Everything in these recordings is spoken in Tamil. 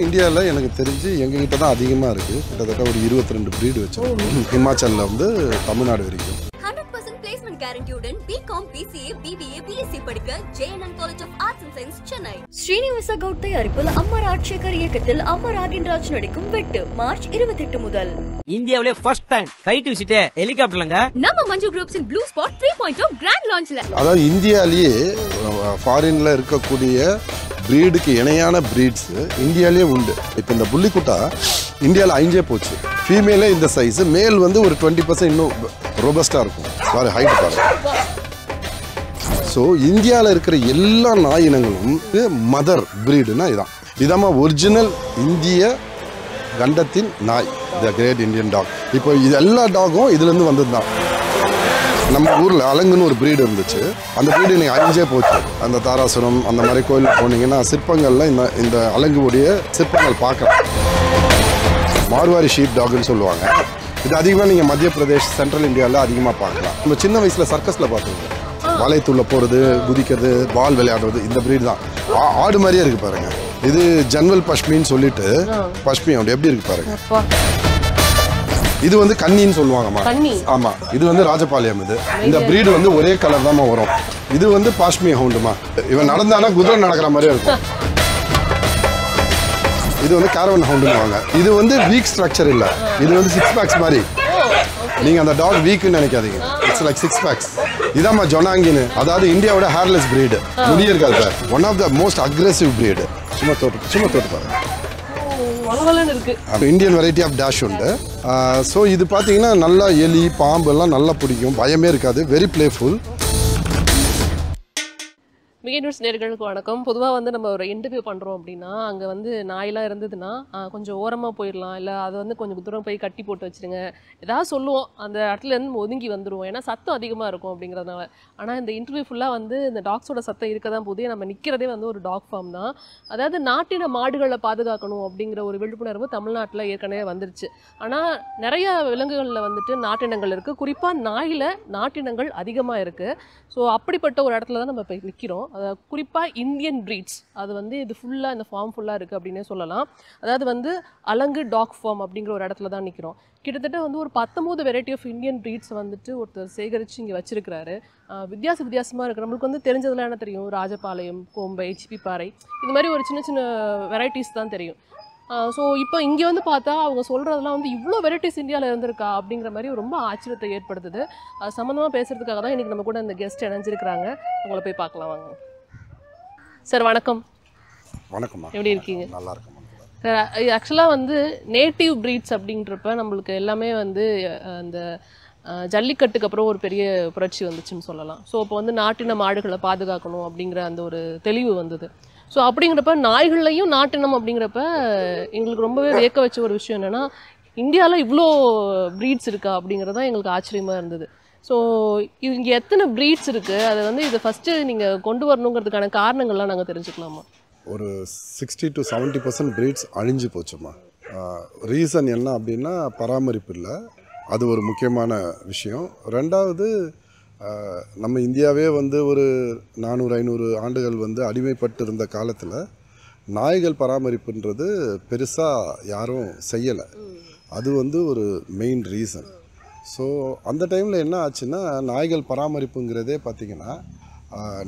இந்தியாவில் எனக்கு தெரிஞ்சு எங்ககிட்ட தான் அதிகமாக இருக்குது. கிட்டத்தட்ட ஒரு 22 ப்ரீடு வச்சுருக்கோம். ஹிமாச்சலில் வந்து தமிழ்நாடு வரைக்கும். 100% placement guarantee-உடன் BCom, BCA, BBA, BSc படிக்க JNN College of Arts and Science, Chennai. Srinivasa Goud தயாரிப்பில் அம்மா ராஜசேகர் இயக்கத்தில் அம்மா ராகின்ராஜ் நடிக்கும் வெட்டு மார்ச் 28 முதல். இந்தியாவிலே ஃபர்ஸ்ட் டைம் ஃளைட் விசிட் ஹெலிகாப்டர்லங்க. நம்ம Manju groups in blue spot 3.0 grand லான்ச்ல. அதாவது இந்தியாவிலேயே ஃபாரின்ல இருக்கக்கூடிய ப்ரீடுக்கு இணையான ப்ரீட்ஸ் இந்தியாவிலேயே உண்டு. இப்போ இந்த புள்ளிக்குட்டா இந்தியாவில் 5 போச்சு. ஃபீமேலே இந்த சைஸ், மேல் வந்து ஒரு 20% இன்னும் ரோபஸ்டாக இருக்கும். சாரி, ஹைட் பாருங்க. ஸோ இந்தியாவில் இருக்கிற எல்லா நாய் இனங்களும் மதர் ப்ரீடுனா இதாம்மா ஒரிஜினல் இந்திய கண்டத்தின் நாய், த கிரேட் இந்தியன் டாக். இப்போ இது எல்லா டாகும் இதுலேருந்து வந்தது தான். நம்ம ஊரில் அலங்குன்னு ஒரு ப்ரீடு இருந்துச்சு. அந்த ப்ரீடு நீங்கள் 5 போச்சு. அந்த தாராசுரம் அந்த மாதிரி கோயில் போனீங்கன்னா சிற்பங்களில் இந்த அலங்குடைய சிற்பங்கள் பார்க்கலாம். மார்வாரி ஷீப் டாக்னு சொல்லுவாங்க. இது அதிகமாக நீங்கள் மத்திய பிரதேஷ், சென்ட்ரல் இந்தியாவில் அதிகமாக பார்க்கலாம். நம்ம சின்ன வயசில் சர்க்கஸில் பார்த்துருக்கோம். வளையத்துள்ள போகிறது, குதிக்கிறது, பால் விளையாடுறது, இந்த ப்ரீடு தான். ஆடு மாதிரியே இருக்குது பாருங்க. இது ஜன்வல் பஷ்மின்னு சொல்லிட்டு பஷ்மி அப்படி எப்படி இருக்கு பாருங்க. இது வந்து கன்னின்னு சொல்லுவாங்கம்மா. ஆமா, இது வந்து ராஜபாளையம். இந்த ப்ரீடு வந்து ஒரே கலர் தான் வரும். இது வந்து பாஷ்மி ஹவுண்டுமா. இவன் நடந்தானா குதிரை நடக்கிற மாதிரியே இருக்கும். இது வந்து கேரவன் ஹவுண்டுன்னு. இது வந்து வீக் ஸ்ட்ரக்சர் இல்லை, இது வந்து 6 பேக்ஸ் மாதிரி. நீங்க அந்த டாக் வீக்னு நினைக்காதீங்க. It's like 6 packs. இதாம்மா ஜொனாங்கின்னு, அதாவது இந்தியாவோட ஹேர்லெஸ் ப்ரீடு. முடி இருக்காது sir. One of the most aggressive breed. சும்மா தோட்டு பாருங்க. இந்தியன் வெரைட்டி ஆஃப் டேஷ் உண்டு. ஸோ இது பார்த்தீங்கன்னா நல்லா எலி பாம்பு எல்லாம் நல்லா பிடிக்கும், பயமே இருக்காது, வெரி பிளேஃபுல். மிக நியூஸ் நேயர்களுக்கு வணக்கம். பொதுவாக வந்து நம்ம ஒரு இன்டர்வியூ பண்ணுறோம் அப்படின்னா அங்கே வந்து நாயெல்லாம் இருந்ததுன்னா கொஞ்சம் ஓரமாக போயிடலாம், இல்லை அதை வந்து கொஞ்சம் தூரம் போய் கட்டி போட்டு வச்சுருங்க, ஏதாவது சொல்லுவோம். அந்த இடத்துலேருந்து ஒதுங்கி வந்துடுவோம், ஏன்னா சத்தம் அதிகமாக இருக்கும் அப்படிங்கிறதுனால. ஆனால் இந்த இன்டர்வியூ ஃபுல்லாக வந்து இந்த டாக்ஸோட சத்தம் இருக்க தான் போதே நம்ம நிற்கிறதே வந்து ஒரு டாக் ஃபார்ம் தான். அதாவது நாட்டின மாடுகளை பாதுகாக்கணும் அப்படிங்கிற ஒரு விழிப்புணர்வு தமிழ்நாட்டில் ஏற்கனவே வந்துருச்சு. ஆனால் நிறைய விலங்குகளில் வந்துட்டு நாட்டினங்கள் இருக்குது, குறிப்பாக நாயில் நாட்டினங்கள் அதிகமாக இருக்குது. ஸோ அப்படிப்பட்ட ஒரு இடத்துல தான் நம்ம இப்போ நிற்கிறோம். அதாவது குறிப்பாக இந்தியன் ப்ரீட்ஸ், அது வந்து இது ஃபுல்லாக இந்த ஃபார்ம் ஃபுல்லாக இருக்குது அப்படின்னே சொல்லலாம். அதாவது வந்து அலங்கு டாக் ஃபார்ம் அப்படிங்கிற ஒரு இடத்துல தான் நிற்கிறோம். கிட்டத்தட்ட வந்து ஒரு 19 வெரைட்டி ஆஃப் இந்தியன் ப்ரீட்ஸ் வந்துட்டு ஒருத்தர் சேகரித்து இங்கே வச்சுருக்கிறாரு. வித்தியாசமாக இருக்குது. நம்மளுக்கு வந்து தெரிஞ்சதுலாம் என்ன தெரியும், ராஜபாளையம், கோம்பை, சிப்பிப்பாறை, இது மாதிரி ஒரு சின்ன சின்ன வெரைட்டிஸ் தான் தெரியும். ஸோ இப்போ இங்கே வந்து பார்த்தா அவங்க சொல்கிறதெல்லாம் வந்து இவ்வளோ வெரைட்டிஸ் இந்தியாவில் இருந்திருக்கா அப்படிங்கிற மாதிரி ரொம்ப ஆச்சரியத்தை ஏற்படுத்துது. அது சம்மந்தமாக பேசுகிறதுக்காக தான் இன்றைக்கி நம்ம கூட இந்த கெஸ்ட் இணைஞ்சிருக்கிறாங்க. உங்களை போய் பார்க்கலாம் வாங்க. சார் வணக்கம். வணக்கம்மா, எப்படி இருக்கீங்க? நல்லா இருக்குமா சார். ஆக்சுவலாக வந்து நேட்டிவ் ப்ரீட்ஸ் அப்படின்றப்ப நம்மளுக்கு எல்லாமே வந்து அந்த ஜல்லிக்கட்டுக்கு அப்புறம் ஒரு பெரிய புரட்சி வந்துச்சுன்னு சொல்லலாம். ஸோ இப்போ வந்து நாட்டின மாடுகளை பாதுகாக்கணும் அப்படிங்கிற அந்த ஒரு தெளிவு வந்தது. ஸோ அப்படிங்கிறப்ப நாய்கள்லையும் நாட்டினம் அப்படிங்கிறப்ப எங்களுக்கு ரொம்பவே வியக்க வச்ச ஒரு விஷயம் என்னென்னா, இந்தியாவில் இவ்வளோ ப்ரீட்ஸ் இருக்கா அப்படிங்கிறது தான் எங்களுக்கு ஆச்சரியமாக இருந்தது. ஸோ இது இங்கே எத்தனை ப்ரீட்ஸ் இருக்குது, அதை வந்து இதை ஃபஸ்ட்டு நீங்கள் கொண்டு வரணுங்கிறதுக்கான காரணங்கள்லாம் நாங்கள் தெரிஞ்சுக்கலாமா? ஒரு 60 to 70% ப்ரீட்ஸ் அழிஞ்சு போச்சுமா. ரீசன் என்ன அப்படின்னா பராமரிப்பு இல்லை, அது ஒரு முக்கியமான விஷயம். ரெண்டாவது, நம்ம இந்தியாவே வந்து ஒரு 400-500 ஆண்டுகள் வந்து அடிமைப்பட்டு இருந்த காலத்தில் நாய்கள் பராமரிப்புன்றது பெருசாக யாரும் செய்யலை. அது வந்து ஒரு மெயின் ரீசன். ஸோ அந்த டைமில் என்ன ஆச்சுன்னா, நாய்கள் பராமரிப்புங்கிறதே பார்த்திங்கன்னா,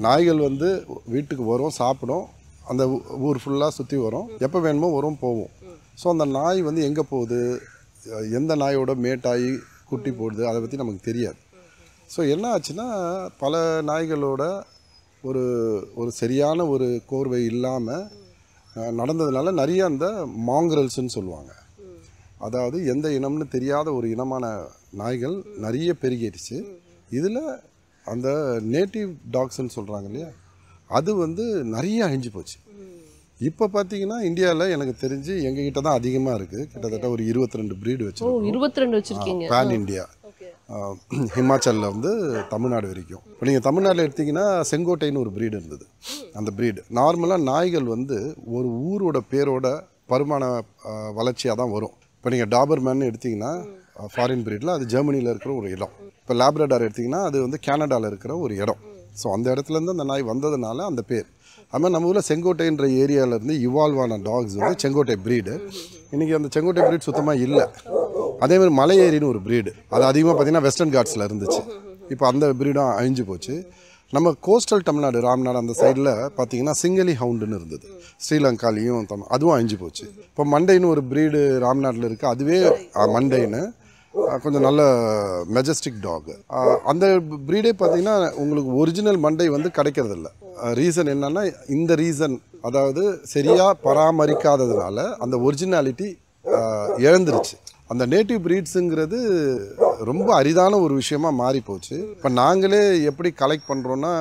நாய்கள் வந்து வீட்டுக்கு வரும், சாப்பிடும், அந்த ஊர் ஃபுல்லாக சுற்றி வரும், எப்போ வேணுமோ வரும், போகும். ஸோ அந்த நாய் வந்து எங்கே போகுது, எந்த நாயோட மேட்டாகி குட்டி போடுது, அதை பற்றி நமக்கு தெரியாது. ஸோ என்ன ஆச்சுன்னா, பல நாய்களோட ஒரு சரியான ஒரு கோர்வை இல்லாமல் நடந்ததுனால நிறைய அந்த மாங்கரல்ஸ்ன்னு சொல்லுவாங்க, அதாவது எந்த இனம்னு தெரியாத ஒரு இனமான நாய்கள் நிறைய பெருகிடுச்சு. இதில் அந்த நேட்டிவ் டாக்ஸ்ன்னு சொல்கிறாங்க இல்லையா, அது வந்து நிறைய அழிஞ்சு போச்சு. இப்போ பார்த்தீங்கன்னா இந்தியாவில் எனக்கு தெரிஞ்சு எங்ககிட்ட தான் அதிகமாக இருக்குது. கிட்டத்தட்ட ஒரு 22 ப்ரீடு வச்சுருக்கோம். 22 வச்சுருக்கீங்க. Pan India. ஹிமாச்சலில் வந்து தமிழ்நாடு வரைக்கும். இப்போ நீங்கள் தமிழ்நாட்டில் எடுத்திங்கன்னா செங்கோட்டைன்னு ஒரு ப்ரீடு இருந்தது. அந்த ப்ரீடு நார்மலாக நாய்கள் வந்து ஒரு ஊரோட பேரோட பருமான வளர்ச்சியாக தான் வரும். இப்போ நீங்கள் டாபர்மேன் எடுத்திங்கன்னா ஃபாரின் ப்ரீடில் அது ஜெர்மனியில் இருக்கிற ஒரு இடம். இப்போ லேப்ரடார் எடுத்திங்கன்னா அது வந்து கனடாவில் இருக்கிற ஒரு இடம். ஸோ அந்த இடத்துலேருந்து அந்த நாய் வந்ததுனால அந்த பேர். அது மாதிரி நம்ம ஊரில் செங்கோட்டைன்ற ஏரியாவிலேருந்து இவால்வ் ஆன டாக்ஸ் வந்து செங்கோட்டை ப்ரீடு. இன்றைக்கி அந்த செங்கோட்டை ப்ரீட் சுத்தமாக இல்லை. அதேமாதிரி மலை ஏரின்னு ஒரு ப்ரீடு, அது அதிகமாக பார்த்திங்கன்னா வெஸ்டர்ன் காட்ஸில் இருந்துச்சு. இப்போ அந்த ப்ரீடும் அழிஞ்சு போச்சு. நம்ம கோஸ்டல் தமிழ்நாடு ராம்நாடு அந்த சைடில் பார்த்திங்கன்னா சிங்களி ஹவுண்டுன்னு இருந்தது, ஸ்ரீலங்காலையும் அதுவும் அழிஞ்சு போச்சு. இப்போ மண்டைன்னு ஒரு ப்ரீடு ராம்நாட்டில் இருக்குது, அதுவே மண்டைன்னு கொஞ்சம் நல்ல மெஜஸ்டிக் டாக். அந்த ப்ரீடே பார்த்திங்கன்னா உங்களுக்கு ஒரிஜினல் மண்டை வந்து கிடைக்கிறதில்ல. ரீசன் என்னென்னா இந்த ரீசன், அதாவது சரியாக பராமரிக்காததுனால அந்த ஒரிஜினாலிட்டி இழந்துருச்சு. அந்த நேட்டிவ் ப்ரீட்ஸுங்கிறது ரொம்ப அரிதான ஒரு விஷயமா மாறி போச்சு. இப்போ நாங்களே எப்படி கலெக்ட் பண்ணுறோன்னா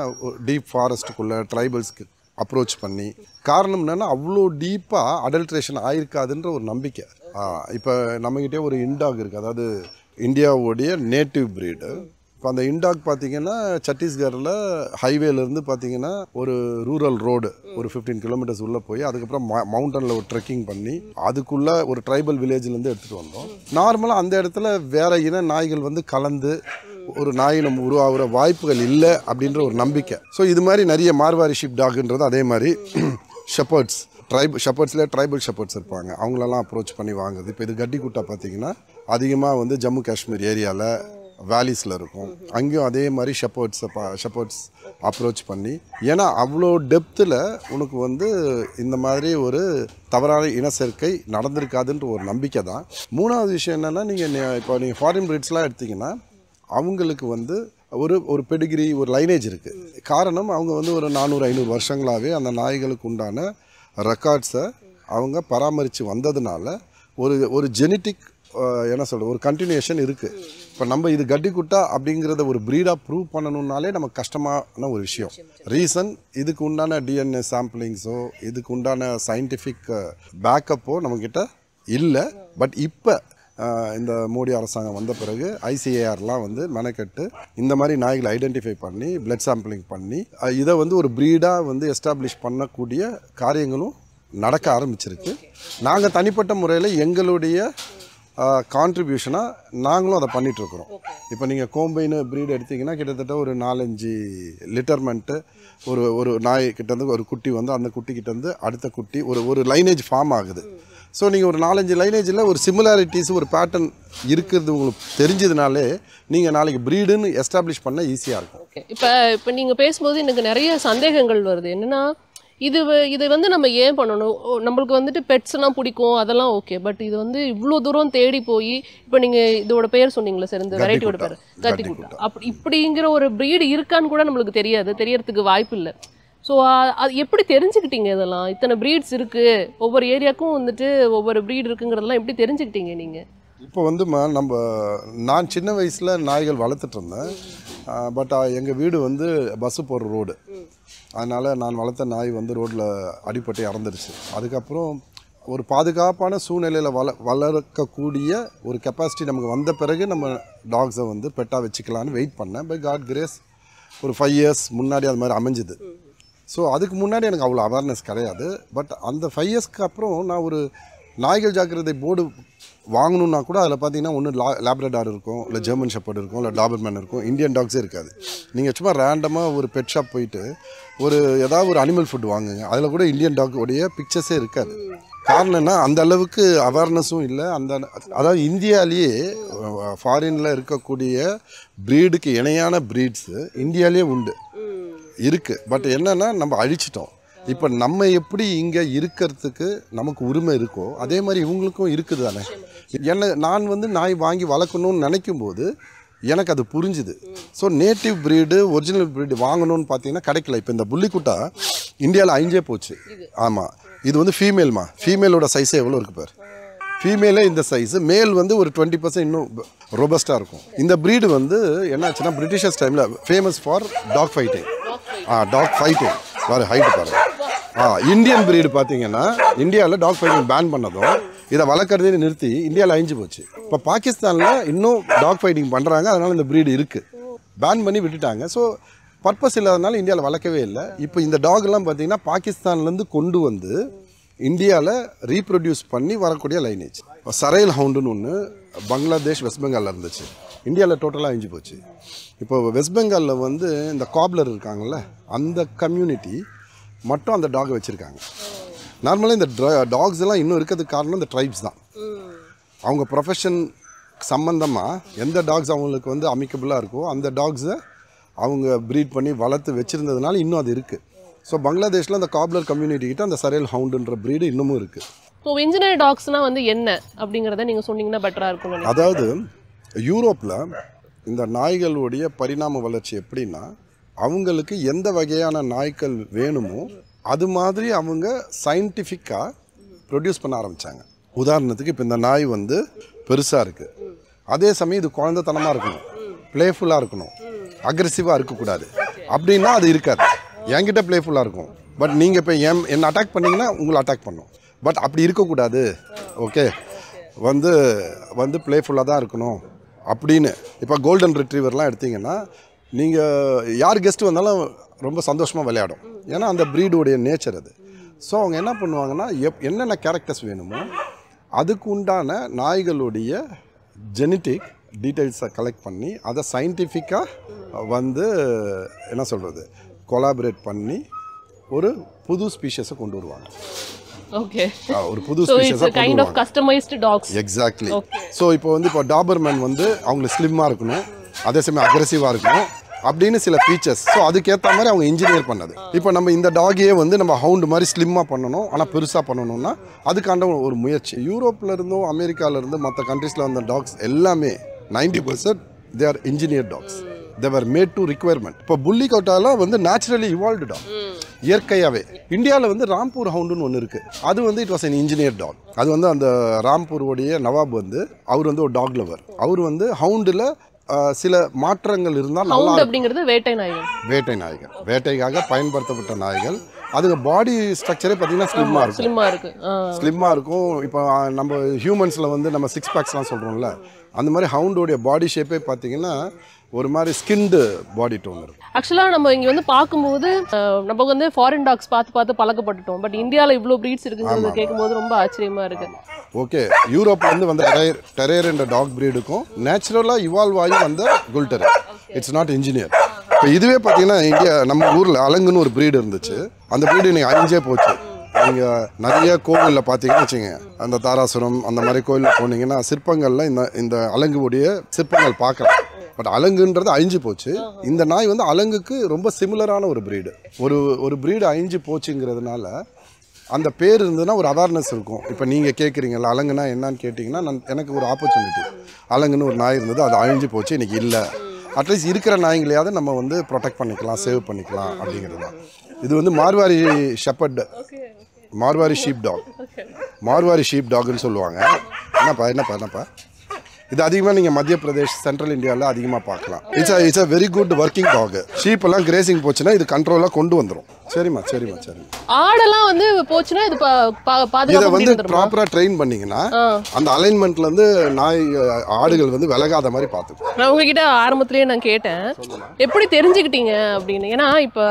டீப் ஃபாரஸ்ட்டுக்குள்ளே ட்ரைபல்ஸ்க்கு அப்ரோச் பண்ணி, காரணம் என்னென்னா அவ்வளோ டீப்பாக அடல்ட்ரேஷன் ஆயிருக்காதுன்ற ஒரு நம்பிக்கை. இப்போ நம்மகிட்டே ஒரு இன்டாக் இருக்குது, அதாவது இந்தியாவுடைய நேட்டிவ் ப்ரீடு. இப்போ அந்த இன்டாக் பார்த்திங்கன்னா சத்தீஸ்கரில் ஹைவேலேருந்து பார்த்திங்கன்னா ஒரு ரூரல் ரோடு ஒரு 15 கிலோமீட்டர்ஸ் உள்ளே போய் அதுக்கப்புறம் மவுண்டனில் ஒரு ட்ரெக்கிங் பண்ணி அதுக்குள்ளே ஒரு ட்ரைபல் வில்லேஜ்லேருந்து எடுத்துகிட்டு வந்தோம். நார்மலாக அந்த இடத்துல வேறு இன நாய்கள் வந்து கலந்து ஒரு நாய் நம்ம உருவாகிற வாய்ப்புகள் இல்லை அப்படின்ற ஒரு நம்பிக்கை. ஸோ இது மாதிரி நிறைய மார்வாரி ஷீப் டாக்ன்றது, அதே மாதிரி ஷெப்பர்ட்ஸ், ஷெப்பர்ட்ஸ்லேயே ட்ரைபல் ஷெப்பர்ட்ஸ் இருப்பாங்க, அவங்களெல்லாம் அப்ரோச் பண்ணி வாங்குது. இப்போ இது கட்டிக்குட்டா பார்த்திங்கன்னா அதிகமாக வந்து ஜம்மு காஷ்மீர் ஏரியாவில் வேலிஸில் இருக்கும், அங்கேயும் அதே மாதிரி ஷெப்பர்ட்ஸ் அப்ரோச் பண்ணி, ஏன்னா அவ்வளோ டெப்த்தில் உனக்கு வந்து இந்த மாதிரி ஒரு தவறான இனச்சேர்க்கை நடந்திருக்காதுன்ற ஒரு நம்பிக்கை தான். மூணாவது விஷயம் என்னென்னா, நீங்கள் ஃபாரின் ப்ரீட்ஸ்லாம் எடுத்திங்கன்னா அவங்களுக்கு வந்து ஒரு பெடிகிரி, ஒரு லைனேஜ் இருக்குது. காரணம் அவங்க வந்து ஒரு 400-500 வருஷங்களாகவே அந்த நாய்களுக்கு உண்டான ரெக்கார்ட்ஸை அவங்க பராமரித்து வந்ததுனால ஒரு ஜெனட்டிக் என்ன சொல்கிறது, ஒரு கண்டினியூஷன் இருக்குது. இப்போ நம்ம இது கட்டிக்குட்டா அப்படிங்கிறத ஒரு ப்ரீடாக ப்ரூவ் பண்ணணுன்னாலே நமக்கு கஷ்டமான ஒரு விஷயம். ரீசன், இதுக்கு உண்டான டிஎன்ஏ சாம்பிளிங்ஸோ இதுக்கு உண்டான சயின்டிஃபிக் பேக்கப்போ நம்மக்கிட்ட இல்லை. பட் இப்போ இந்த மோடி அரசாங்கம் வந்த பிறகு ஐசிஏஆர்லாம் வந்து மெனக்கெட்டு இந்த மாதிரி நாய்களை ஐடென்டிஃபை பண்ணி பிளட் சாம்பிளிங் பண்ணி இதை வந்து ஒரு ப்ரீடாக வந்து எஸ்டாப்ளிஷ் பண்ணக்கூடிய காரியங்களும் நடக்க ஆரம்பிச்சிருக்கு. நாங்கள் தனிப்பட்ட முறையில் எங்களுடைய கான்ட்ரிபியூஷனாக நாங்களும் அதை பண்ணிகிட்ருக்குறோம். இப்போ நீங்கள் கோம்பைன்னு ப்ரீடு எடுத்திங்கன்னா கிட்டத்தட்ட ஒரு 4-5 லிட்டர்மெண்ட்டு ஒரு நாய் கிட்டேருந்து ஒரு குட்டி வந்து அந்த குட்டிக்கிட்டேருந்து அடுத்த குட்டி ஒரு லைனேஜ் ஃபார்ம் ஆகுது. ஸோ நீங்கள் ஒரு 4-5 லைனேஜில் ஒரு சிமிலாரிட்டிஸ், ஒரு பேட்டர்ன் இருக்கிறது உங்களுக்கு தெரிஞ்சதுனாலே நீங்கள் நாளைக்கு ப்ரீடுன்னு எஸ்டாப்ளிஷ் பண்ண ஈஸியாக இருக்கும். இப்போ நீங்கள் பேசும்போது எனக்கு நிறைய சந்தேகங்கள் வருது. என்னென்னா, இது வந்து நம்ம ஏன் பண்ணணும்? நம்மளுக்கு வந்துட்டு பெட்ஸ்லாம் பிடிக்கும், அதெல்லாம் ஓகே. பட் இது வந்து இவ்வளோ தூரம் தேடி போய், இப்போ நீங்கள் இதோட பேர் சொன்னீங்களா சார், இந்த வெரைட்டியோட பேர் கட்டிக்குட்டா, இப்படிங்கிற ஒரு ப்ரீடு இருக்கான்னு கூட நம்மளுக்கு தெரியாது, தெரியறதுக்கு வாய்ப்பு இல்லை. ஸோ அது எப்படி தெரிஞ்சுக்கிட்டீங்க? இதெல்லாம் இத்தனை ப்ரீட்ஸ் இருக்குது, ஒவ்வொரு ஏரியாவுக்கும் வந்துட்டு ஒவ்வொரு ப்ரீட் இருக்குங்கிறதெல்லாம் எப்படி தெரிஞ்சுக்கிட்டீங்க நீங்கள்? இப்போ வந்துமா நான் சின்ன வயசில் நாய்கள் வளர்த்துட்டு இருந்தேன். பட் எங்கள் வீடு வந்து பஸ்ஸு போகிற ரோடு, அதனால் நான் வளர்த்த நாய் வந்து ரோட்டில் அடிபட்டு இறந்துருச்சு. அதுக்கப்புறம் ஒரு பாதுகாப்பான சூழ்நிலையில் வளர்க்கக்கூடிய ஒரு கெப்பாசிட்டி நமக்கு வந்த பிறகு நம்ம டாக்ஸை வந்து பெட்டாக வச்சுக்கலான்னு வெயிட் பண்ணேன். பை காட் கிரேஸ் ஒரு 5 இயர்ஸ் முன்னாடி அது மாதிரி அமைஞ்சுது. ஸோ அதுக்கு முன்னாடி எனக்கு அவ்வளோ அவேர்னஸ் கிடையாது. பட் அந்த 5 இயர்ஸ்க்கு அப்புறம் நான் ஒரு நாய்கள் ஜாக்கிரதை போர்டு வாங்கணுன்னா கூட அதில் பார்த்தீங்கன்னா ஒன்று லேப்ரடார் இருக்கும், இல்லை ஜெர்மன் ஷெப்பர்ட் இருக்கும், இல்லை டாபர்மேன் இருக்கும், இந்தியன் டாக்ஸே இருக்காது. நீங்கள் சும்மா ரேண்டமாக ஒரு பெட் ஷாப் போயிட்டு ஏதாவது ஒரு அனிமல் ஃபுட் வாங்குங்க, அதில் கூட இந்தியன் டாக் உடைய பிக்சர்ஸே இருக்காது. காரணம் என்ன, அந்த அளவுக்கு அவேர்னஸும் இல்லை. அதாவது இந்தியாவிலேயே ஃபாரினில் இருக்கக்கூடிய ப்ரீடுக்கு இணையான ப்ரீட்ஸு இந்தியாவிலே உண்டு இருக்குது. பட் என்னென்னா நம்ம அழிச்சிட்டோம். இப்போ நம்ம எப்படி இங்கே இருக்கிறதுக்கு நமக்கு உரிமை இருக்கோ அதே மாதிரி இவங்களுக்கும் இருக்குது தானே. நான் வந்து நாய் வாங்கி வளர்க்கணும்னு நினைக்கும் போது எனக்கு அது புரிஞ்சுது. So native breed, original breed வாங்கணும்னு பார்த்தீங்கன்னா கிடைக்கல. இப்போ இந்த புள்ளிக்குட்டா இந்தியாவில் அழிஞ்சே போச்சு. ஆமாம், இது வந்து ஃபீமேலோட சைஸே எவ்வளோ இருக்குது பார். ஃபீமேலே இந்த சைஸு, மேல் வந்து ஒரு 20% இன்னும் ரோபஸ்ட்டாக இருக்கும். இந்த ப்ரீடு வந்து என்னாச்சுன்னா பிரிட்டிஷர்ஸ் டைமில் ஃபேமஸ் ஃபார் டாக் ஃபைட்டிங். வேறு ஹைட்டு பாருங்க. இந்தியன் ப்ரீடு பார்த்தீங்கன்னா இந்தியாவில் டாக் ஃபைட்டிங் பேன் பண்ணதும் இதை வளர்க்குறதே நிறுத்தி இந்தியாவில் அழிஞ்சு போச்சு. இப்போ பாகிஸ்தானில் இன்னும் டாக் ஃபைட்டிங் பண்ணுறாங்க, அதனால் இந்த ப்ரீடு இருக்குது. பேன் பண்ணி விட்டுட்டாங்க. ஸோ பர்பஸ் இல்லாதனால இந்தியாவில் வளர்க்கவே இல்லை. இப்போ இந்த டாக்லாம் பார்த்தீங்கன்னா பாகிஸ்தான்லேருந்து கொண்டு வந்து இந்தியாவில் ரீப்ரொடியூஸ் பண்ணி வரக்கூடிய லைனேஜ். சரைல் ஹவுண்டுன்னு ஒன்று பங்களாதேஷ், வெஸ்ட் பெங்காலில் இருந்துச்சு. இந்தியாவில் டோட்டலாக அழிஞ்சு போச்சு. இப்போ வெஸ்ட் பெங்காலில் வந்து இந்த காப்லர் இருக்காங்கள்ல, அந்த கம்யூனிட்டி மட்டும் அந்த டாகை வச்சுருக்காங்க. நார்மலாக இந்த டாக்ஸ் எல்லாம் இன்னும் இருக்கிறதுக்கு காரணம் இந்த ட்ரைப்ஸ் தான். அவங்க ப்ரொஃபஷன் சம்மந்தமாக எந்த டாக்ஸ் அவங்களுக்கு வந்து அமிக்கபிளாக இருக்கோ அந்த டாக்ஸை அவங்க ப்ரீட் பண்ணி வளர்த்து வச்சுருந்ததுனால இன்னும் அது இருக்குது. ஸோ பங்களாதேஷில் அந்த காப்லர் கம்யூனிட்டி கிட்ட அந்த சரேல் ஹவுண்டுன்ற ப்ரீடு இன்னமும் இருக்குது. ஸோ இன்ஜினியர் டாக்ஸ்னால் வந்து என்ன அப்படிங்கிறத நீங்கள் சொன்னீங்கன்னா பெட்டராக இருக்கும். அதாவது யூரோப்பில் இந்த நாய்களுடைய பரிணாம வளர்ச்சி எப்படின்னா, அவங்களுக்கு எந்த வகையான நாய்கள் வேணுமோ அது மாதிரி அவங்க சயின்டிஃபிக்காக ப்ரொடியூஸ் பண்ண ஆரம்பித்தாங்க. உதாரணத்துக்கு இப்போ இந்த நாய் வந்து பெருசாக இருக்குது, அதே சமயம் இது குழந்தைத்தனமாக இருக்கணும், ப்ளேஃபுல்லாக இருக்கணும், அக்ரெசிவாக இருக்கக்கூடாது அப்படின்னா அது இருக்காது. என்கிட்ட ப்ளேஃபுல்லாக இருக்கும், பட் நீங்கள் இப்போ என்னை அட்டாக் பண்ணிங்கன்னா உங்களை அட்டாக் பண்ணும். பட் அப்படி இருக்கக்கூடாது, ஓகே, வந்து வந்து ப்ளேஃபுல்லாக தான் இருக்கணும் அப்படின்னு. இப்போ கோல்டன் ரிட்ரீவர்லாம் எடுத்திங்கன்னா நீங்கள் யார் கெஸ்ட்டு வந்தாலும் ரொம்ப சந்தோஷமாக விளையாடும், ஏன்னா அந்த ப்ரீடுடைய நேச்சர் அது. ஸோ அவங்க என்ன பண்ணுவாங்கன்னா என்னென்ன கேரக்டர்ஸ் வேணுமோ அதுக்கு உண்டான நாய்களுடைய ஜெனட்டிக் டீட்டெயில்ஸை கலெக்ட் பண்ணி அதை சயின்டிஃபிக்காக வந்து என்ன சொல்கிறது கொலாபரேட் பண்ணி ஒரு புது ஸ்பீஷஸை கொண்டு வருவாங்க. ஓகே, ஒரு புது ஸ்பீஷஸை kind of customised dogs. Exactly. So இப்போ வந்து இப்போ டாபர்மேன் வந்து அவங்களுக்கு ஸ்லிம்மாக இருக்கணும், அதே சமயம் அக்ரெசிவாக இருக்கணும் அப்படின்னு சில ஃபீச்சர்ஸ். ஸோ அதுக்கேற்ற மாதிரி அவங்க இன்ஜினியர் பண்ணது. இப்போ நம்ம இந்த டாகையே வந்து நம்ம ஹவுண்டு மாதிரி ஸ்லிம்மாக பண்ணணும், ஆனால் பெருசாக பண்ணணும்னா அதுக்கான ஒரு முயற்சி. யூரோப்பில் இருந்தும் அமெரிக்காவிலேருந்து மற்ற கண்ட்ரீஸில் வந்த டாக்ஸ் எல்லாமே 90% they are engineer dogs. They are made to requirement. இப்போ புள்ளி கோட்டாலாம் வந்து நேச்சுரலி இவால்வ்டு டாக், இயற்கையாகவே. இந்தியாவில் வந்து ராம்பூர் ஹவுண்டுன்னு ஒன்று இருக்குது, அது வந்து it was an engineer dog. அது வந்து அந்த ராம்பூருடைய நவாப் வந்து அவர் வந்து ஒரு டாக் லவர். அவர் வந்து ஹவுண்டில் சில மாற்றங்கள் இருந்தால் நல்லா. அப்படிங்கிறது வேட்டை நாய்கள், வேட்டை நாய்கள், வேட்டைக்காக பயன்படுத்தப்பட்ட நாய்கள். அதுக்கு பாடி ஸ்ட்ரக்சரே பார்த்தீங்கன்னா ஸ்லிம்மாக இருக்கும். இப்போ நம்ம ஹியூமன்ஸில் வந்து நம்ம 6 பேக்ஸ்லாம் சொல்கிறோம்ல, அந்த மாதிரி ஹவுண்டோடைய பாடி ஷேப்பே பார்த்தீங்கன்னா ஒரு மாதிரி ஸ்கின்டு பாடி டோன் இருக்கும். ஆக்சுவலாக நம்ம இங்கே வந்து பார்க்கும்போது நம்ம வந்து ஃபாரின் டாக்ஸ் பார்த்து பழக்கப்பட்டுட்டோம். பட் இந்தியாவில் இவ்வளோ ப்ரீட்ஸ் இருக்குங்கிறது கேட்கும்போது ரொம்ப ஆச்சரியமாக இருக்குது. ஓகே, யூரோப்லேருந்து வந்த டெரேர் என்ற டாக் ப்ரீடுக்கும் நேச்சுரலாக இவால்வ் ஆகி வந்த குல் டெரேர், இட்ஸ் நாட் இன்ஜினியர். இப்போ இதுவே பார்த்தீங்கன்னா இந்தியா நம்ம ஊரில் அலங்குன்னு ஒரு ப்ரீடு இருந்துச்சு, அந்த ப்ரீடு இன்னைக்கு அழிஞ்சே போச்சு. நீங்கள் நிறைய கோவிலில் பார்த்தீங்கன்னு வச்சுங்க, அந்த தாராசுரம் அந்த மாதிரி கோவிலில் போனீங்கன்னா சிற்பங்களில் இந்த அலங்குடைய சிற்பங்கள் பார்க்கலாம். பட் அலங்குன்றது அழிஞ்சு போச்சு. இந்த நாய் வந்து அலங்குக்கு ரொம்ப சிமிலரான ஒரு ப்ரீடு. ஒரு ப்ரீடு அழிஞ்சு போச்சுங்கிறதுனால அந்த பேர் இருந்ததுன்னா ஒரு அவேர்னஸ் இருக்கும். இப்போ நீங்கள் கேட்குறீங்களா அலங்குனா என்னன்னு கேட்டிங்கன்னா, எனக்கு ஒரு ஆப்பர்ச்சுனிட்டி. அலங்குன்னு ஒரு நாய் இருந்தது, அது அழிஞ்சு போச்சு, இன்றைக்கி இல்லை. அட்லீஸ்ட் இருக்கிற நாய்களையாவது நம்ம வந்து ப்ரொடெக்ட் பண்ணிக்கலாம், சேவ் பண்ணிக்கலாம் அப்படிங்கிறது தான். இது வந்து Marwari shepherd, Marwari sheep dog, Marwari sheep டாக்னு சொல்லுவாங்க. என்னப்பா இது அதிகமாக நீங்கள் மத்திய பிரதேஷ் சென்ட்ரல் இந்தியாவில் அதிகமாக பார்க்கலாம். It's a very good working dog. Sheep எல்லாம் கிரேசிங் போச்சுன்னா இது கண்ட்ரோலாக கொண்டு வந்துடும். சரிம்மா. ஆடெல்லாம் வந்து போச்சுன்னா இது இதை வந்து ப்ராப்பராக ட்ரெயின் பண்ணிங்கன்னா அந்த அலைன்மெண்ட்லேருந்து ஆடுகள் வந்து விலகாத மாதிரி பார்த்துக்கும். நான் உங்ககிட்ட ஆரம்பத்துலேயே நான் கேட்டேன் எப்படி தெரிஞ்சுக்கிட்டீங்க அப்படின்னு. ஏன்னா இப்போ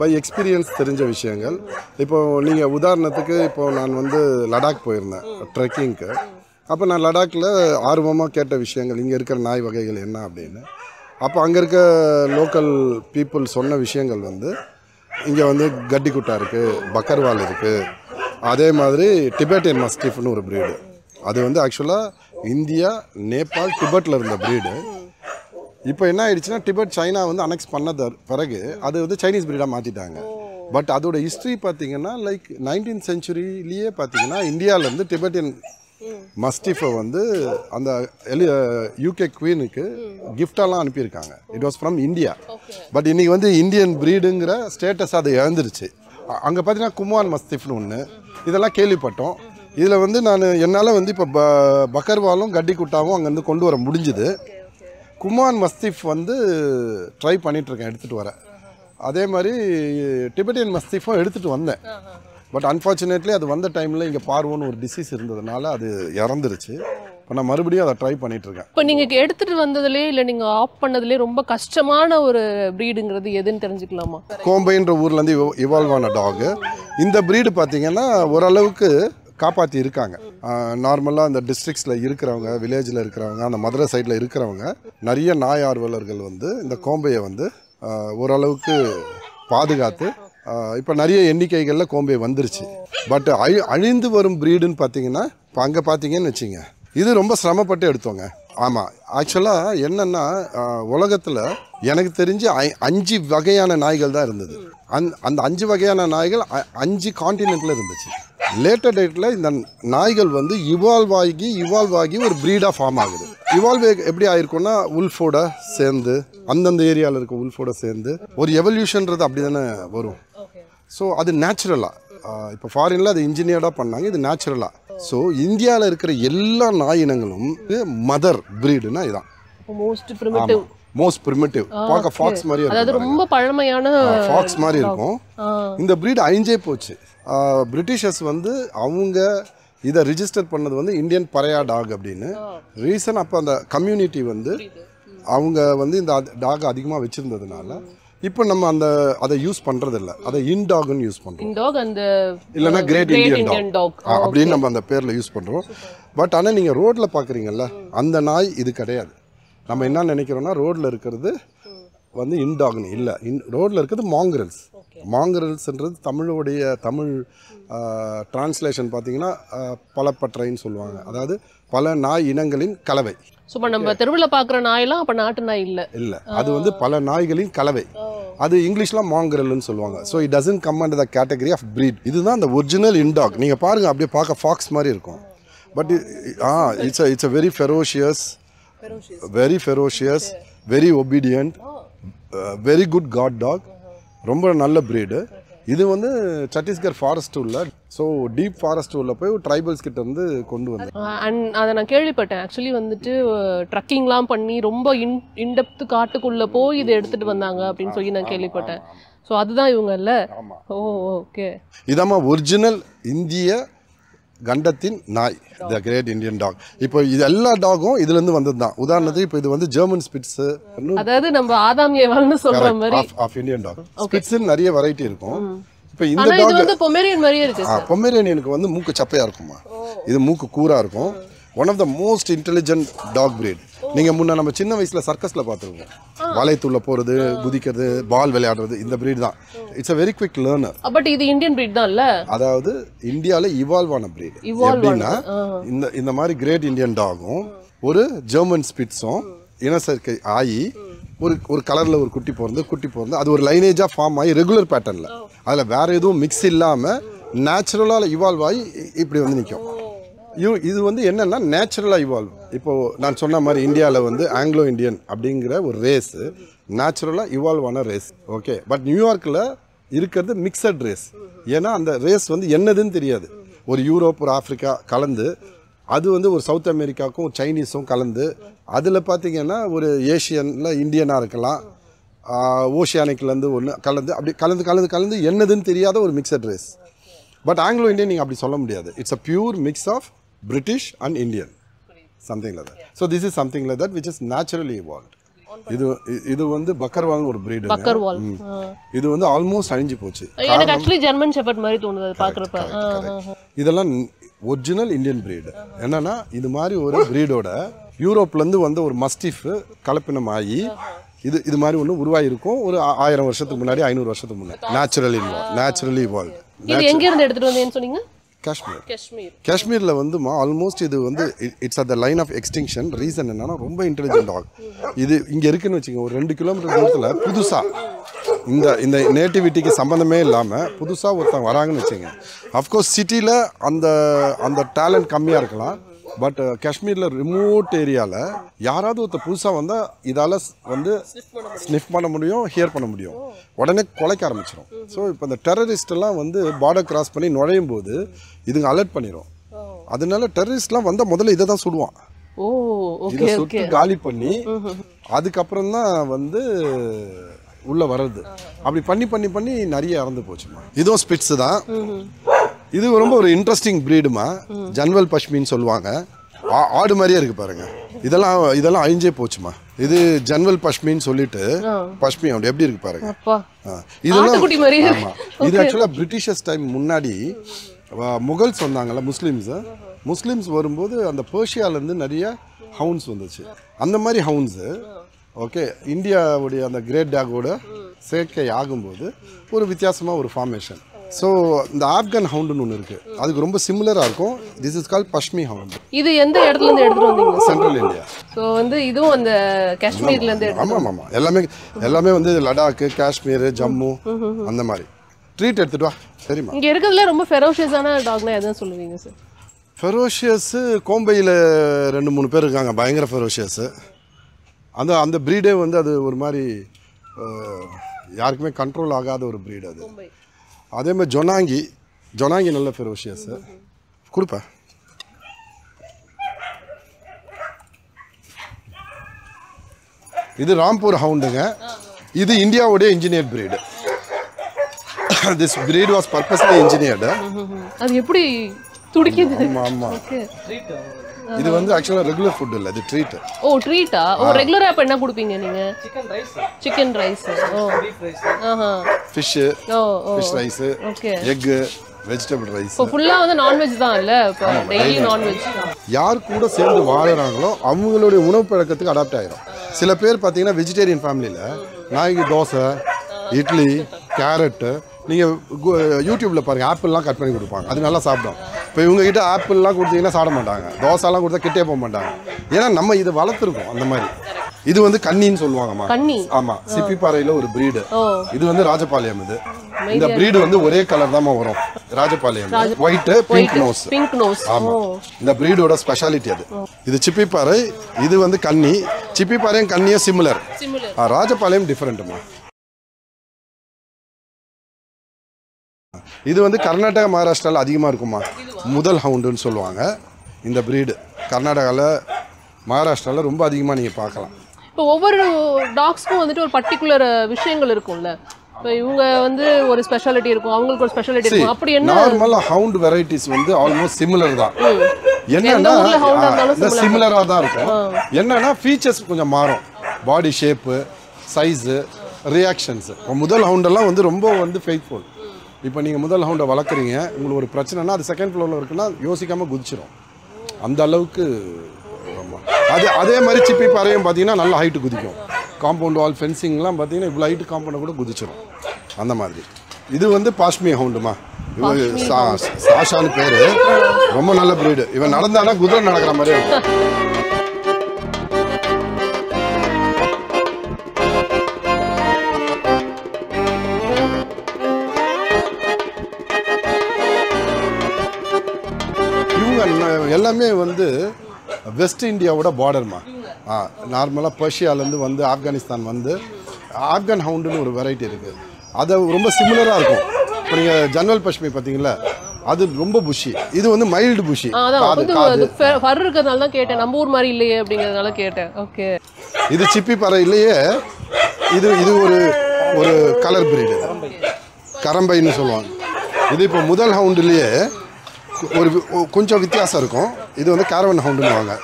பை எக்ஸ்பீரியன்ஸ் தெரிஞ்ச விஷயங்கள். இப்போ நீங்கள் உதாரணத்துக்கு இப்போ நான் வந்து லடாக் போயிருந்தேன் ட்ரெக்கிங்க்கு. அப்போ நான் லடாக்கில் ஆர்வமாக கேட்ட விஷயங்கள் இங்கே இருக்கிற நாய் வகைகள் என்ன அப்படின்னு. அப்போ அங்கே இருக்க லோக்கல் பீப்புள் சொன்ன விஷயங்கள் வந்து இங்கே வந்து கட்டிக்குட்டா இருக்குது, பக்கர்வால் இருக்குது, அதே மாதிரி டிபெட்டியன் மஸ்டிஃப்னு ஒரு ப்ரீடு. அது வந்து ஆக்சுவலாக இந்தியா, நேபாள், டிபெட்டில் இருந்த ப்ரீடு. இப்போ என்ன ஆயிடுச்சுன்னா டிபெட் சைனா வந்து அனெக்ஸ் பண்ண பிறகு அது வந்து சைனீஸ் ப்ரீடாக மாற்றிட்டாங்க. பட் அதோட ஹிஸ்ட்ரி பார்த்தீங்கன்னா லைக் 19th centuryலேயே பார்த்தீங்கன்னா இந்தியாவிலேருந்து டிபெட்டியன் மஸ்டிஃபை வந்து அந்த யூகே குவீனுக்கு கிஃப்டெல்லாம் அனுப்பியிருக்காங்க. It was from India. But இன்றைக்கி வந்து இந்தியன் ப்ரீடுங்கிற ஸ்டேட்டஸ் அது இழந்துருச்சு. அங்கே பார்த்தீங்கன்னா குமான் மஸ்டிஃப்னு ஒன்று, இதெல்லாம் கேள்விப்பட்டோம். இதில் வந்து என்னால் வந்து இப்போ பக்கர்வாலும் கட்டிக்குட்டாவும் அங்கேருந்து கொண்டு வர முடிஞ்சுது. குமான் மஸ்திஃப் வந்து ட்ரை பண்ணிகிட்ருக்கேன், எடுத்துகிட்டு வரேன். அதே மாதிரி டிபெட்டியன் மஸ்திஃபும் எடுத்துகிட்டு வந்தேன். பட் அன்ஃபார்ச்சுனேட்லி அது வந்த டைமில் இங்கே பார்வோன்னு ஒரு டிசீஸ் இருந்ததுனால அது இறந்துருச்சு. இப்போ நான் மறுபடியும் அதை ட்ரை பண்ணிகிட்ருக்கேன். இப்போ நீங்கள் எடுத்துகிட்டு வந்ததுலேயே இல்லை நீங்கள் ஆஃப் பண்ணதுலேயே ரொம்ப கஷ்டமான ஒரு ப்ரீடுங்கிறது எதுன்னு தெரிஞ்சுக்கலாமா? கோம்பைன்ற ஊர்லேருந்து இவால்வ் ஆன டாகு. இந்த ப்ரீடு பார்த்திங்கன்னா ஓரளவுக்கு காப்பாற்றி இருக்காங்க. நார்மலாக அந்த டிஸ்ட்ரிக்ஸில் இருக்கிறவங்க, வில்லேஜில் இருக்கிறவங்க, அந்த மதுரை சைடில் இருக்கிறவங்க நிறைய நாய் ஆர்வலர்கள் வந்து இந்த கோம்பையை வந்து ஓரளவுக்கு பாதுகாத்து இப்போ நிறைய எண்ணிக்கைகளில் கோம்பே வந்துருச்சு. பட் அழிந்து வரும் ப்ரீடுன்னு பார்த்தீங்கன்னா இப்போ அங்கே பார்த்தீங்கன்னு வச்சுங்க, இது ரொம்ப சிரமப்பட்டு எடுத்தோங்க. ஆமாம், ஆக்சுவலாக என்னென்னா உலகத்தில் எனக்கு தெரிஞ்சு 5 வகையான நாய்கள் தான் இருந்தது. அந்த 5 வகையான நாய்கள் 5 காண்டினென்ட்டில் இருந்துச்சு. லேட்டர் டேட்டில் இந்த நாய்கள் வந்து இவால்வ் ஆகி ஒரு ப்ரீடாக ஃபார்ம் ஆகுது. இவால்வ் எப்படி ஆயிருக்கும்னா உல்ஃபோட சேர்ந்து, அந்தந்த ஏரியாவில் இருக்க உல்ஃபோட சேர்ந்து ஒரு எவல்யூஷன்றது அப்படி தானே வரும். ஸோ அது நேச்சுரலாக, இப்போ ஃபாரினில் அது இன்ஜினியர்டாக பண்ணாங்க, இது நேச்சுரலாக. ஸோ இந்தியாவில் இருக்கிற எல்லா நாய் இனங்களும் மதர் ப்ரீடுனா இதுதான் மோஸ்ட் ப்ரிமிட்டிவ். பார்க்க ஃபாக்ஸ் மாதிரி இருக்கும், அதாவது ரொம்ப பழமையான ஃபாக்ஸ் மாதிரி இருக்கும். இந்த ப்ரீடு அழிஞ்சே போச்சு. பிரிட்டிஷர்ஸ் வந்து அவங்க இதை ரிஜிஸ்டர் பண்ணது வந்து இந்தியன் பரையா டாக் அப்படின்னு. ரீசன் அப்போ அந்த கம்யூனிட்டி வந்து அவங்க வந்து இந்த டாக் அதிகமாக வச்சுருந்ததுனால இப்போ நம்ம அதை யூஸ் பண்ணுறதில்ல, அதை இன்டாக்னு யூஸ் பண்ணுறோம், இல்லைன்னா கிரேட் இண்டியன் டாக் அப்படின்னு நம்ம அந்த பேரில் யூஸ் பண்ணுறோம். பட் ஆனால் நீங்கள் ரோட்டில் பார்க்குறீங்கல்ல, அந்த நாய் இது கிடையாது. நம்ம என்ன நினைக்கிறோன்னா ரோட்டில் இருக்கிறது வந்து இன்டாக்னு இல்லை, ரோட்டில் இருக்கிறது மாங்கரல்ஸ். மாங்கரல்ஸ்ன்றது தமிழ் டிரான்ஸ்லேஷன் பார்த்தீங்கன்னா பலப்பற்றைன்னு சொல்லுவாங்க, அதாவது பல நாய் இனங்களின் கலவை. ஸோ நம்ம தெருவில் பார்க்குற நாயெல்லாம் அப்போ நாட்டு நாய் இல்லை, அது வந்து பல நாய்களின் கலவை. அது இங்கிலீஷ்லாம் மாங்கரல்னு சொல்லுவாங்க. So it doesn't come under the category of breed. இதுதான் அந்த ஒரிஜினல் இன்டாக். நீங்கள் பாருங்கள், அப்படியே பார்க்க ஃபாக்ஸ் மாதிரி இருக்கும். But it's a very ferocious, very obedient, very good guard dog. ரொம்ப நல்ல ப்ரீடு. இது வந்து சத்தீஸ்கர் ஃபாரஸ்ட் உள்ள, ஸோ டீப் ஃபாரஸ்ட் உள்ள போய் ட்ரைபல்ஸ் கிட்ட இருந்து கொண்டு வந்து. அண்ட் அதை நான் கேள்விப்பட்டேன். ஆக்சுவலி வந்துட்டு ட்ரக்கிங்லாம் பண்ணி ரொம்ப இன்டெப்த் காட்டுக்குள்ளே போய் இதை எடுத்துகிட்டு வந்தாங்க அப்படின்னு சொல்லி நான் கேள்விப்பட்டேன். ஸோ அதுதான் இவங்க இல்லை? ஓ ஓகே. இதாம்மா ஒரிஜினல் இந்திய கண்டத்தின் நாய், த கிரேட் இந்தியன் டாக். இப்போ இது எல்லா டாகும் இதுலேருந்து வந்தது தான். உதாரணத்துக்கு இப்போ இது வந்து ஜெர்மன் ஸ்பிட்ஸு, அதாவது நம்ம ஆதாம் ஏவால்னு சொல்ற மாதிரி ஆஃப் இந்தியன் டாக். ஸ்பிட்ஸ்ன்னு நிறைய வெரைட்டி இருக்கும். இப்போ இந்த இது டாக் வந்து பொமேரியன் மாதிரியே இருக்கு. பொமேரியனுக்கு வந்து மூக்கு சப்பையாக இருக்குமா, இது மூக்கு கூரா இருக்கும். One of the most intelligent dog breed. நீங்கள் முன்ன நம்ம சின்ன வயசில் சர்க்கஸில் பார்த்துருக்கோம், வளையத்துள்ள போகிறது, குதிக்கிறது, பால் விளையாடுறது, இந்த பிரீட் தான். It's a very quick learner. But இது இந்தியன் பிரீட் தான் இல்லை? அதாவது இந்தியாவில் இவால்வ் ஆன பிரீட். எப்படின்னா இந்த மாதிரி கிரேட் இந்தியன் டாகும் ஒரு ஜெர்மன் ஸ்பிட்ஸும் இனச்சேர்க்கை ஆகி ஒரு கலரில் ஒரு குட்டி பிறந்து அது ஒரு லைனேஜாக ஃபார்ம் ஆகி ரெகுலர் பேட்டர்னில், அதில் வேறு எதுவும் மிக்ஸ் இல்லாமல் நேச்சுரலாக இவால்வ் ஆகி இப்படி வந்து நிற்கும். இது வந்து என்னென்னா நேச்சுரலாக இவால்வ். இப்போது நான் சொன்ன மாதிரி இந்தியாவில் வந்து ஆங்கிலோ இண்டியன் அப்படிங்கிற ஒரு ரேஸு நேச்சுரலாக இவால்வ் ஆன ரேஸ். ஓகே. பட் நியூயார்க்கில் இருக்கிறது மிக்சட் ரேஸ். ஏன்னா அந்த ரேஸ் வந்து என்னதுன்னு தெரியாது. ஒரு யூரோப், ஒரு ஆஃப்ரிக்கா கலந்து, அது வந்து ஒரு சவுத் அமெரிக்காவுக்கும் சைனீஸும் கலந்து, அதில் பார்த்திங்கன்னா ஒரு ஏஷியனில் இந்தியனாக இருக்கலாம், ஓஷியானிக்லேருந்து ஒன்று கலந்து, அப்படி கலந்து என்னதுன்னு தெரியாத ஒரு mixed race. But Anglo Indian நீங்கள் அப்படி சொல்ல முடியாது. It's a pure mix of British and Indian, something like that. So this is something like that which is naturally evolved. இது வந்து பக்கர்வால் ஒரு பிரீடு. பக்கர்வால் இது வந்து ஆல்மோஸ்ட் அழிஞ்சு போச்சு. எனக்கு ஆக்சுவலி ஜெர்மன் ஷெப்பர்ட் மாதிரி தோணுது பார்க்குறப்ப. இதெல்லாம் ஒரிஜினல் இந்தியன் பிரீடு. என்னன்னா இது மாதிரி ஒரு பிரீடோட யூரோப்லேருந்து வந்து ஒரு மஸ்டிஃப் கலப்பினம் ஆகி இது மாதிரி ஒன்று உருவாகிருக்கும் ஒரு 1000 வருஷத்துக்கு முன்னாடி, 500 வருஷத்துக்கு முன்னாடி. Naturally evolved. இது எங்க இருந்து எடுத்துட்டு வந்தேன்னு சொன்னீங்க? காஷ்மீரில் வந்து ஆல்மோஸ்ட் இது வந்து it's at the line of extinction. Reason என்னன்னா ரொம்ப இன்டெலிஜென்ட் டாக். இது இங்கே இருக்குன்னு வச்சுக்கோங்க, ஒரு 2 கிலோமீட்டர் தூரத்தில் புதுசாக இந்த நேட்டிவிட்டிக்கு சம்மந்தமே இல்லாமல் புதுசாக ஒருத்தவங்க வராங்கன்னு வச்சுங்க. அஃப்கோர்ஸ் சிட்டியில் அந்த டேலண்ட் கம்மியாக இருக்கலாம். பட் காஷ்மீரில் ரிமோட் ஏரியாவில் யாராவது ஒருத்தர் புதுசாக வந்தால் இதால் வந்து ஸ்னிஃப் பண்ண முடியும், ஹியர் பண்ண முடியும், உடனே குலைக்க ஆரம்பிச்சிடும். ஸோ இப்போ இந்த டெரரிஸ்டெல்லாம் வந்து பார்டர் கிராஸ் பண்ணி நுழையும் போது இதுங்க அலர்ட் பண்ணிடும். அதனால டெரரிஸ்ட்லாம் வந்தால் முதல்ல இதை தான் சுடுவான். இதை சுட்டு காலி பண்ணி அதுக்கப்புறம் தான் வந்து உள்ளே வர்றது. அப்படி பண்ணி நிறைய இறந்து போச்சுமா. இதுவும் ஸ்பிட்ஸு தான். இது ரொம்ப ஒரு இன்ட்ரெஸ்டிங் ப்ரீடுமா. ஜன்வல் பஷ்மின்னு சொல்லுவாங்க. ஆடு மாதிரியே இருக்கு பாருங்க. இதெல்லாம் அழிஞ்சே போச்சுமா. இது ஜன்வல் பஷ்மின்னு சொல்லிட்டு பஷ்மி அவன் எப்படி இருக்கு பாருங்க. இதெல்லாம் இது ஆக்சுவலாக பிரிட்டிஷர்ஸ் டைம் முன்னாடி முகல்ஸ் வந்தாங்கல்ல, முஸ்லீம்ஸ் வரும்போது அந்த பேர்ஷியாவிலேருந்து நிறைய ஹவுன்ஸ் வந்துச்சு. அந்த மாதிரி ஹவுன்ஸு ஓகே இந்தியாவுடைய அந்த கிரேட் டாகோட சேர்க்கை ஆகும்போது ஒரு வித்தியாசமாக ஒரு ஃபார்மேஷன். ஸோ இந்த ஆப்கன் ஹவுண்டுன்னு ஒன்று இருக்குது, அதுக்கு ரொம்ப சிமிலராக இருக்கும். This is call Pashmi hound. இது எந்த இடத்துலேருந்து எடுத்துகிட்டு வந்தீங்க? Central India. ஸோ வந்து இதுவும் அந்த காஷ்மீர்லேருந்து ஆமாம் ஆமாம், எல்லாமே வந்து லடாக்கு, காஷ்மீர், ஜம்மு அந்த மாதிரி. ட்ரீட் எடுத்துகிட்டு வா. சரிம்மா. இங்கே இருக்கிறதுல ரொம்ப ஃபெரோஷியஸான டாக்னா எதுவும் சொல்லுவீங்க சார்? ஃபெரோஷியஸு கோம்பையில் 2-3 பேர் இருக்காங்க, பயங்கர ஃபெரோஷியஸு. அந்த ப்ரீடே வந்து அது ஒரு மாதிரி யாருக்குமே கண்ட்ரோல் ஆகாத ஒரு ப்ரீடு அது. அதே மாதிரி ஜொனாங்கி நல்ல ஃபெரோஷியஸு. கொடுப்பேன். இது ராம்பூர் ஹவுண்டுங்க. இது இந்தியாவுடைய engineer breed. This breed was purposely engineered. அது எப்படி துடிக்குது? ஆமாம் ஆமாம். இது வந்து ஆக்சுவலாக ரெகுலர் ஃபுட் இல்லை, இது ட்ரீட். ஓ ட்ரீட்டா? ஓ ரெகுலராக இப்போ என்ன கொடுப்பீங்க நீங்கள்? Chicken rice. Oh fish, oh fish rice, okay. Egg, vegetable rice. இப்போ ஃபுல்லாக வந்து நான்வெஜ் தான் இல்லை? இப்போ டெய்லி நான்வெஜ். யார் கூட சேர்ந்து வாழுறாங்களோ அவங்களுடைய உணவு பழக்கத்துக்கு அடாப்ட் ஆகிடும். சில பேர் பார்த்தீங்கன்னா வெஜிடேரியன் ஃபேமிலியில் நாளைக்கு தோசை, இட்லி, கேரட்டு, நீங்கள் யூடியூப்பில் பாருங்கள், ஆப்பிள்லாம் கட் பண்ணி கொடுப்பாங்க, அது நல்லா சாப்பிடும். இப்போ இவங்ககிட்ட ஆப்பிள்லாம் கொடுத்தீங்கன்னா சாப்பிட மாட்டாங்க, தோசைலாம் கொடுத்தா கிட்டே போக மாட்டாங்க. ஏன்னா நம்ம இதை வளர்த்துருக்கோம் அந்த மாதிரி. இது வந்து கன்னின்னு சொல்லுவாங்கம்மா. கன்னி? ஆமாம், சிப்பிப்பாறையில் ஒரு ப்ரீடு. ஓ இது வந்து ராஜபாளையம். இந்த ப்ரீடு வந்து ஒரே கலர் தான் வரும், Rajapalayam. White, pink nose. Pink nose. ஆமாம், இந்த ப்ரீடோட ஸ்பெஷாலிட்டி அது. இது சிப்பிப்பாறை, இது வந்து கன்னி. சிப்பிப்பாறையும் கன்னியும் சிமிலர். ராஜபாளையம் டிஃப்ரெண்ட்டுமா. இது வந்து கர்நாடகா, மகாராஷ்டிராவில் அதிகமாக இருக்குமா, முதல் ஹவுண்டுன்னு சொல்லுவாங்க. இந்த ப்ரீடு கர்நாடகாவில், மகாராஷ்டிராவில் ரொம்ப அதிகமாக நீங்கள் பார்க்கலாம். இப்போ ஒவ்வொரு டாக்ஸ்க்கும் வந்துட்டு ஒரு பர்டிகுலர் விஷயங்கள் இருக்கும்ல. இப்போ இவங்க வந்து ஒரு ஸ்பெஷாலிட்டி இருக்கும், அவங்களுக்கு ஒரு ஸ்பெஷாலிட்டி இருக்கும். அப்படி என்ன? நார்மலாக ஹவுண்ட் வெரைட்டிஸ் வந்து ஆல்மோஸ்ட் சிமிலர் தான். என்னன்னா சிமிலராக தான் இருக்கும். என்னன்னா ஃபீச்சர்ஸ் கொஞ்சம் மாறும், பாடி ஷேப்பு, சைஸு, ரியாக்ஷன்ஸு. இப்போ முதல் ஹவுண்டெல்லாம் வந்து ரொம்ப வந்து ஃபெய்த்ஃபுல். இப்போ நீங்கள் முதல் ஹவுண்டை வளர்க்குறீங்க, உங்களுக்கு ஒரு பிரச்சனைனா அது செகண்ட் ஃப்ளோரில் இருக்குன்னா யோசிக்காமல் குதிச்சிடும், அந்த அளவுக்கு. அதே மாதிரி சிப்பி பாறையும் பார்த்தீங்கன்னா நல்ல ஹைட்டு குதிக்கும். காம்பவுண்ட் வால், ஃபென்சிங்லாம் பார்த்தீங்கன்னா இவ்வளோ ஹைட்டு காம்பவுண்டை கூட குதிச்சிடும் அந்த மாதிரி. இது வந்து பாஷ்மி ஹவுண்டுமா. இவன் சாஷான்னு பேர், ரொம்ப நல்ல ப்ரீடு. இவன் நடந்தானா குதிரை நடக்கிற மாதிரி இருக்கும். எல்லாமே வந்து வெஸ்ட் இந்தியாவோட பார்டர்மா. நார்மலாக பர்ஷியாலேருந்து வந்து ஆப்கானிஸ்தான் வந்து ஆப்கான் ஹவுண்டுன்னு ஒரு வெரைட்டி இருக்குது, அது ரொம்ப சிமிலராக இருக்கும். இப்போ நீங்கள் ஜன்னல் பஷ்மி பார்த்தீங்களா, அது ரொம்ப புஷி. இது வந்து மைல்டு புஷி. ஃபர் இருக்கிறதுனால தான் கேட்டேன், நம்ம ஊர் மாதிரி இல்லையே அப்படிங்கிறதுனால கேட்டேன். ஓகே. இது சிப்பி பறை இல்லையே, இது ஒரு ஒரு கலர் பிரீடு, கரம்பைன்னு சொல்லுவாங்க. இது இப்போ முதல் ஹவுண்டுலேயே ஒரு கொஞ்சம் வித்தியாசம் இருக்கும். இது வந்து கேரவன் ஹவுண்டுன்னு.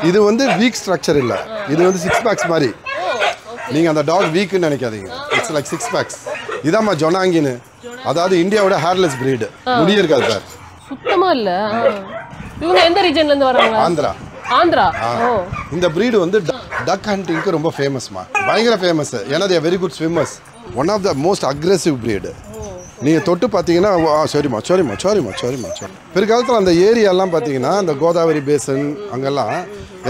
இது வந்து வீக் ஸ்ட்ரக்சர் இல்லை, இது வந்து 6 பேக்ஸ் மாதிரி. நீங்கள் அந்த டாக் வீக்குன்னு நினைக்காதீங்க, இட்ஸ் லைக் 6 பேக்ஸ். இதாம்மா ஜொனாங்கின்னு, அதாவது இந்தியாவோட ஹேர்லெஸ் பிரீடு, முடியே இருக்காது சார், சுத்தமா இல்லை. இவங்க எந்த ரீஜன்ல இருந்து வராங்க? ஆந்திரா. ஆந்திரா. இந்த பிரீடு வந்து டக் ஹண்டிங்க்கு ரொம்ப ஃபேமஸ்மா, பயங்கர ஃபேமஸ். ஏன்னா they are very good swimmers. One of the most aggressive breed. நீங்கள் தொட்டு பார்த்தீங்கன்னா சரிம்மா. பிற்காலத்தில் அந்த ஏரியாலாம் பார்த்தீங்கன்னா அந்த கோதாவரி பேசன் அங்கெல்லாம்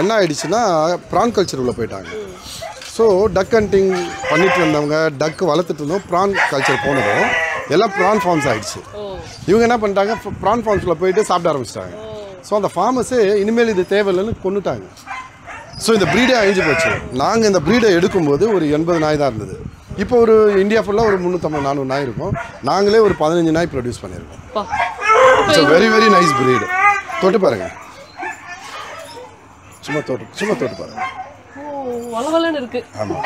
என்ன ஆயிடுச்சுன்னா ப்ரான் கல்ச்சர் உள்ள போயிட்டாங்க. ஸோ டக் ஹண்டிங் பண்ணிட்டு இருந்தவங்க, டக்கு வளர்த்துட்டு இருந்தோம், ப்ரான் கல்ச்சர் போனதும் எல்லாம் ப்ரான் ஃபார்ம்ஸ் ஆகிடுச்சு. இவங்க என்ன பண்ணிட்டாங்க, ப்ரான் ஃபார்ம்ஸில் போயிட்டு சாப்பிட ஆரம்பிச்சிட்டாங்க. ஸோ அந்த ஃபார்மஸே இனிமேல் இது தேவையில்லைன்னு கொண்டுட்டாங்க. ஸோ இந்த ப்ரீடே அழிஞ்சு போச்சு. நாங்கள் இந்த ப்ரீடை எடுக்கும்போது ஒரு 80 நாய் தான் இருந்தது. இப்போ ஒரு இந்தியா ஃபுல்லாக ஒரு 350-400 நாய் இருக்கும். நாங்களே ஒரு 15 நாய் ப்ரொடியூஸ் பண்ணியிருக்கோம். It's very very nice breed. தொட்டு பாருங்க, சும்மா தொட்டு பாருங்க. ஆமாம்,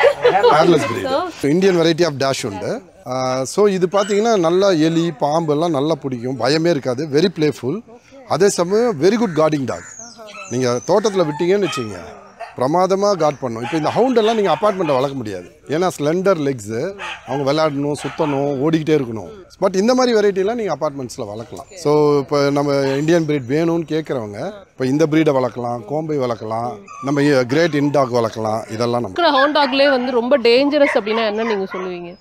hairless breed, Indian variety of dash உண்டு. ஸோ இது பார்த்தீங்கன்னா நல்லா எலி, பாம்பு எல்லாம் நல்லா பிடிக்கும், பயமே இருக்காது, வெரி பிளேஃபுல். அதே சமயம் வெரி குட் கார்டிங் டாக். நீங்கள் தோட்டத்தில் விட்டீங்கன்னு வச்சுங்க, பிரமாதமாக காட் பண்ணும். இப்போ இந்த ஹவுண்டெல்லாம் நீங்கள் அப்பார்ட்மெண்ட்டை வளர்க்க முடியாது, ஏன்னா ஸ்லெண்டர் லெக்ஸு, அவங்க விளையாடணும், சுற்றணும், ஓடிக்கிட்டே இருக்கணும். பட் இந்த மாதிரி வெரைட்டிலாம் நீங்கள் அப்பார்ட்மெண்ட்ஸில் வளர்க்கலாம். ஸோ இப்போ நம்ம இந்தியன் பிரீட் வேணும்னு கேட்குறவங்க இப்போ இந்த ப்ரீடை வளர்க்கலாம், கோம்பை வளர்க்கலாம், நம்ம கிரேட் இன்டாக் வளர்க்கலாம். இதெல்லாம் நம்ம ஹவுண்ட் டாக்லேயே வந்து ரொம்ப டேஞ்சரஸ் அப்படின்னா என்ன நீங்கள் சொல்லுவீங்க?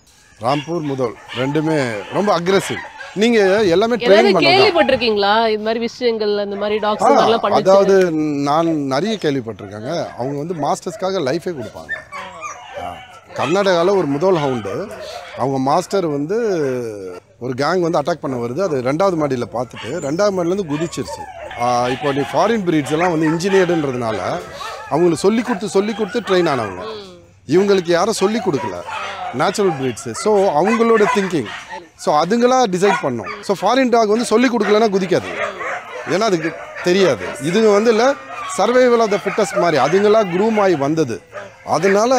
ராம்பூர் முதல் ரெண்டுமே ரொம்ப அக்ரெசிவ். நீங்க எல்லாமே ட்ரெயின் பண்ணலாம். கேள்விப்பட்டிருக்கீங்களா இந்த மாதிரி விஷயங்கள், அந்த மாதிரி டாக்ஸ் எல்லாம் பண்ணி? அதாவது நான் நிறைய கேள்விப்பட்டிருக்காங்க. அவங்க வந்து மாஸ்டர்ஸ்க்காக லைஃபே கொடுப்பாங்க. கர்நாடகாவில் ஒரு முதல் ஹவுண்டு, அவங்க மாஸ்டர் வந்து ஒரு கேங் வந்து அட்டாக் பண்ண வருது, அது 2வது மாடியில் பார்த்துட்டு 2வது மாடிலேருந்து குதிச்சிருச்சு. இப்போ நீ ஃபாரின் பிரீட்ஸ் எல்லாம் வந்து இன்ஜினியர்டுன்றதுனால அவங்களுக்கு சொல்லி கொடுத்து ட்ரெயின் ஆனவங்க. இவங்களுக்கு யாரும் சொல்லி கொடுக்கல, நேச்சுரல் பிரீட்ஸு. ஸோ அவங்களோட திங்கிங், ஸோ அதுங்களா டிசைட் பண்ணோம். ஸோ ஃபாரின் டாக் வந்து சொல்லி கொடுக்கலன்னா குதிக்காது, ஏன்னா அதுக்கு தெரியாது. இதுங்க வந்து இல்லை சர்வைவல் ஆஃப் த ஃபிட்டஸ்ட் மாதிரி அதுங்களா க்ரூம் ஆகி வந்தது. அதனால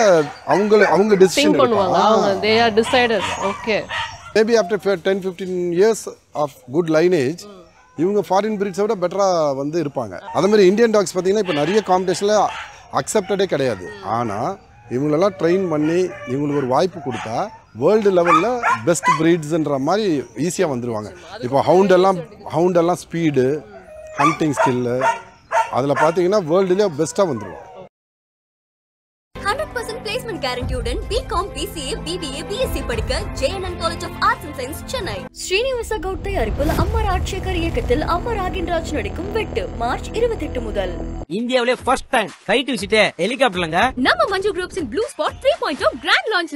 அவங்க டிசிஷன் பண்ணுவாங்க. they are deciders. Okay. Maybe after 10-15 years of good lineage இவங்க ஃபாரின் பிரீட்ஸை விட பெட்டராக வந்து இருப்பாங்க. அதே மாதிரி இந்தியன் டாக்ஸ் பார்த்தீங்கன்னா இப்போ நிறைய காம்படிஷனில் அக்செப்டடே கிடையாது. ஆனால் இவங்களெல்லாம் ட்ரெயின் பண்ணி இவங்களுக்கு ஒரு வாய்ப்பு கொடுத்தா வேர்ல்டு லெவலில் பெஸ்ட் ப்ரீட்ஸுன்ற மாதிரி ஈஸியாக வந்துடுவாங்க. இப்போ ஹவுண்டெல்லாம் ஸ்பீடு, ஹண்டிங் ஸ்கில்லு, அதில் பார்த்தீங்கன்னா வேர்ல்டுலேயே பெஸ்ட்டாக வந்துடுவாங்க. 100% placement guaranteed BCom, PCA, BBA, BSc படிக்க JNN College of Arts and Science, Chennai. Srinivasa Goud தயாரிப்பில் அம்மா ராஜசேகர் இயக்கத்தில் அம்மா ராகின்ராஜ் நடிக்கும் வெட்டு மார்ச் 28 முதல். இந்தியாவிலே ஃபர்ஸ்ட் டைம் சைட் விசிட் ஹெலிகாப்டர்லங்க. நம்ம Manju groups in blue spot 3.0 grand லான்ச்ல